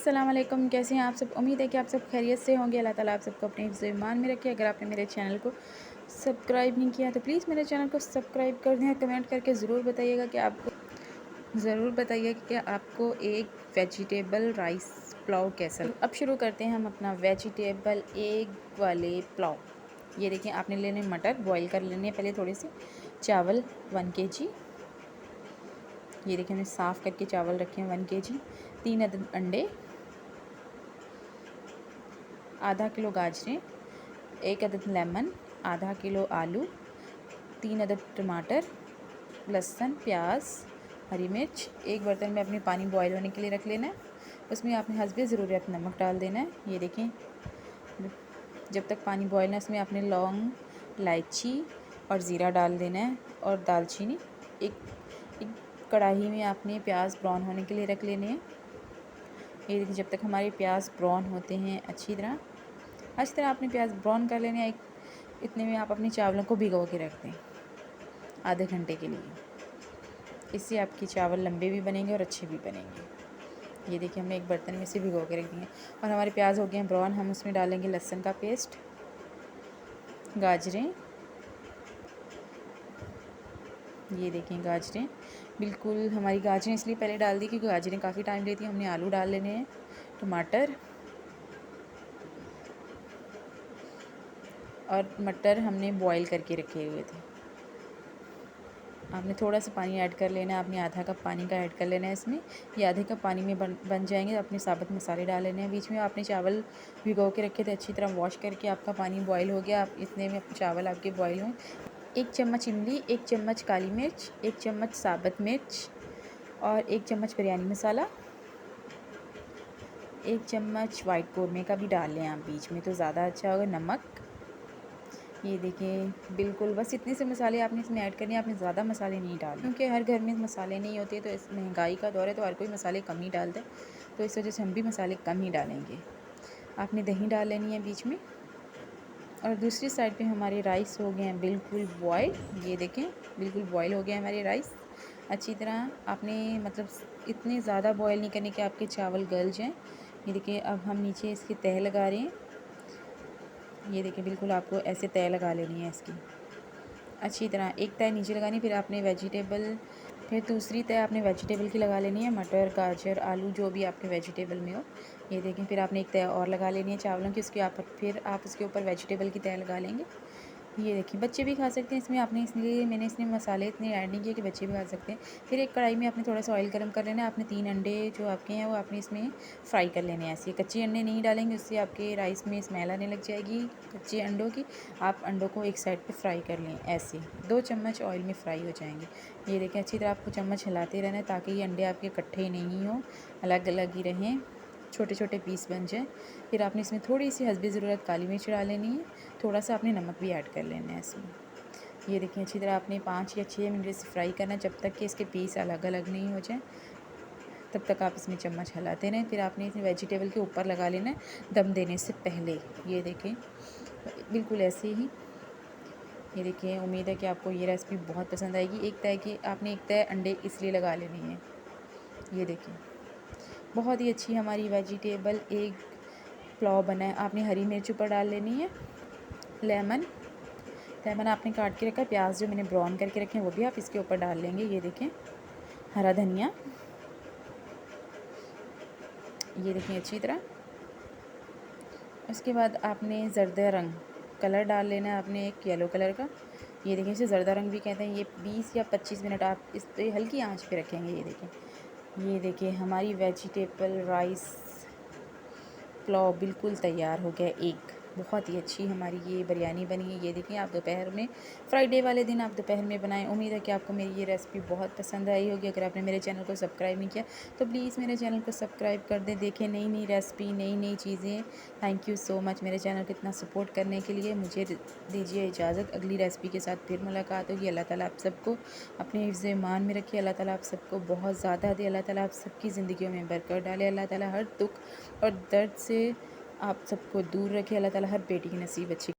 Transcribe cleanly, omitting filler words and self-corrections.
अस्सलाम वालेकुम। कैसे हैं आप सब? उम्मीद है कि आप सब खैरियत से होंगे। अल्लाह ताला आप सबको अपने हिफ्ज़ ईमान में रखे। अगर आपने मेरे चैनल को सब्सक्राइब नहीं किया तो प्लीज़ मेरे चैनल को सब्सक्राइब कर दें। कमेंट करके ज़रूर बताइएगा कि आपको एक वेजिटेबल राइस पुलाव कैसा लगा। अब शुरू करते हैं हम अपना वेजिटेबल एग वाले पुलाव। ये देखिए, आपने लेने मटर बॉईल कर लेने पहले, थोड़े से चावल 1 kg। ये देखिए, हमने साफ़ करके चावल रखे हैं 1 kg। 3 अदद अंडे, आधा किलो गाजरें, 1 अदद लेमन, आधा किलो आलू, 3 अदद टमाटर, लहसुन, प्याज, हरी मिर्च। एक बर्तन में अपने पानी बॉईल होने के लिए रख लेना है। उसमें आपने हस्बे ज़रूरत नमक डाल देना है। ये देखें, जब तक पानी बॉईल है उसमें आपने लौंग, इलायची और ज़ीरा डाल देना है, और दालचीनी। एक कढ़ाई में आपने प्याज ब्राउन होने के लिए रख लेने हैं। ये देखिए, जब तक हमारे प्याज ब्राउन होते हैं अच्छी तरह आपने प्याज ब्राउन कर लेने हैं। इतने में आप अपने चावलों को भिगो के रख दें आधे घंटे के लिए। इससे आपके चावल लंबे भी बनेंगे और अच्छे भी बनेंगे। ये देखिए, हमने एक बर्तन में से भिगो के रख दिए और हमारे प्याज हो गए हैं ब्राउन। हम उसमें डालेंगे लहसुन का पेस्ट, गाजरें। ये देखें, गाजरें बिल्कुल हमारी गाजरें इसलिए पहले डाल दी क्योंकि गाजरें काफ़ी टाइम लेती हैं। हमने आलू डाल लेने हैं, टमाटर और मटर हमने बॉईल करके रखे हुए थे। आपने थोड़ा सा पानी ऐड कर लेना है। आपने आधा कप पानी का ऐड कर लेना है इसमें। ये आधे कप पानी में बन जाएंगे। अपने साबुत मसाले डाल लेने हैं। बीच में आपने चावल भिगो के रखे थे, अच्छी तरह वॉश करके आपका पानी बॉईल हो गया। आप इतने में चावल आपके बॉईल हुए। 1 चम्मच इमली, 1 चम्मच काली मिर्च, 1 चम्मच साबुत मिर्च और 1 चम्मच बिरयानी मसाला, 1 चम्मच वाइट कौरमे का भी डाल लें आप बीच में तो ज़्यादा अच्छा होगा। नमक। ये देखिए, बिल्कुल बस इतने से मसाले आपने इसमें ऐड करने हैं। आपने ज़्यादा मसाले नहीं डालने क्योंकि हर घर में मसाले नहीं होते, तो इस महंगाई का दौर है तो हर कोई मसाले कम ही डालता है, तो इस वजह से हम भी मसाले कम ही डालेंगे। आपने दही डाल लेनी है बीच में। और दूसरी साइड पे हमारे राइस हो गए हैं बिल्कुल बॉयल। ये देखें, बिल्कुल बॉयल हो गए हैं हमारे राइस अच्छी तरह। आपने मतलब इतने ज़्यादा बॉयल नहीं करने कि आपके चावल गल जाएँ। ये देखिए, अब हम नीचे इसकी तह लगा रहे हैं। ये देखिए, बिल्कुल आपको ऐसे तह लगा लेनी है इसकी अच्छी तरह। एक तह नीचे लगानी, फिर दूसरी तह आपने वेजिटेबल की लगा लेनी है, मटर, गाजर, आलू, जो भी आपके वेजिटेबल में हो। ये देखें, फिर आपने एक तह और लगा लेनी है चावलों की। फिर आप उसके ऊपर वेजिटेबल की तह लगा लेंगे। ये देखिए, बच्चे भी खा सकते हैं इसमें। मैंने इसमें मसाले इतने ऐड नहीं किए कि बच्चे भी खा सकते हैं। फिर एक कढ़ाई में आपने थोड़ा सा ऑयल गर्म कर लेना है। आपने 3 अंडे जो आपके हैं वो आपने इसमें फ्राई कर लेने हैं। ऐसे कच्चे अंडे नहीं डालेंगे, उससे आपके राइस में स्मेल आने लग जाएगी कच्चे अंडों की। आप अंडों को एक साइड पे फ्राई कर लें, ऐसे 2 चम्मच ऑयल में फ्राई हो जाएंगे। ये देखें, अच्छी तरह आपको चम्मच हिलाते रहना है ताकि ये अंडे आपके इकट्ठे नहीं हों, अलग अलग ही रहें, छोटे छोटे पीस बन जाएँ। फिर आपने इसमें थोड़ी सी हस्बे ज़रूरत काली मिर्च डाल लेनी है। थोड़ा सा आपने नमक भी ऐड कर लेना है इसमें। ये देखिए, अच्छी तरह आपने 5 या 6 मिनट से फ्राई करना है, जब तक कि इसके पीस अलग अलग नहीं हो जाए तब तक आप इसमें चम्मच हिलाते रहें। फिर आपने इसमें वेजिटेबल के ऊपर लगा लेना है दम देने से पहले। ये देखें, बिल्कुल ऐसे ही। ये देखिए, उम्मीद है कि आपको ये रेसिपी बहुत पसंद आएगी। आपने एक तह अंडे इसलिए लगा लेनी है। ये देखिए, बहुत ही अच्छी हमारी वेजिटेबल एग पुलाव बना है। आपने हरी मिर्च ऊपर डाल लेनी है, लेमन आपने काट के रखा है, प्याज जो मैंने ब्राउन करके रखे हैं वो भी आप इसके ऊपर डाल लेंगे। ये देखें, हरा धनिया। ये देखें अच्छी तरह। उसके बाद आपने ज़र्दा रंग कलर डाल लेना है, आपने एक येलो कलर का। ये देखें, इसे ज़र्दा रंग भी कहते हैं। ये 20 या 25 मिनट आप इस पर हल्की आंच पे रखेंगे। ये देखिए, हमारी वेजिटेबल राइस पुलाव बिल्कुल तैयार हो गया। एक बहुत ही अच्छी हमारी ये बिरयानी बनी है। ये देखिए, आप दोपहर में, फ्राइडे वाले दिन आप दोपहर में बनाएं। उम्मीद है कि आपको मेरी ये रेसिपी बहुत पसंद आई होगी। अगर आपने मेरे चैनल को सब्सक्राइब नहीं किया तो प्लीज़ मेरे चैनल को सब्सक्राइब कर दें। देखें नई नई रेसिपी, नई नई चीज़ें। थैंक यू सो मच मेरे चैनल को इतना सपोर्ट करने के लिए। मुझे दीजिए इजाज़त, अगली रेसिपी के साथ फिर मुलाकात होगी। अल्लाह ताला आप सबको अपने हिफ्ज़ ईमान में रखे। अल्लाह ताला आप सबको बहुत ज़्यादा दे। अल्लाह ताला आप सबकी ज़िंदगियों में बरकत डाले। अल्लाह ताला हर दुख और दर्द से आप सबको दूर रखे। अल्लाह ताला हर बेटी की नसीब अच्छी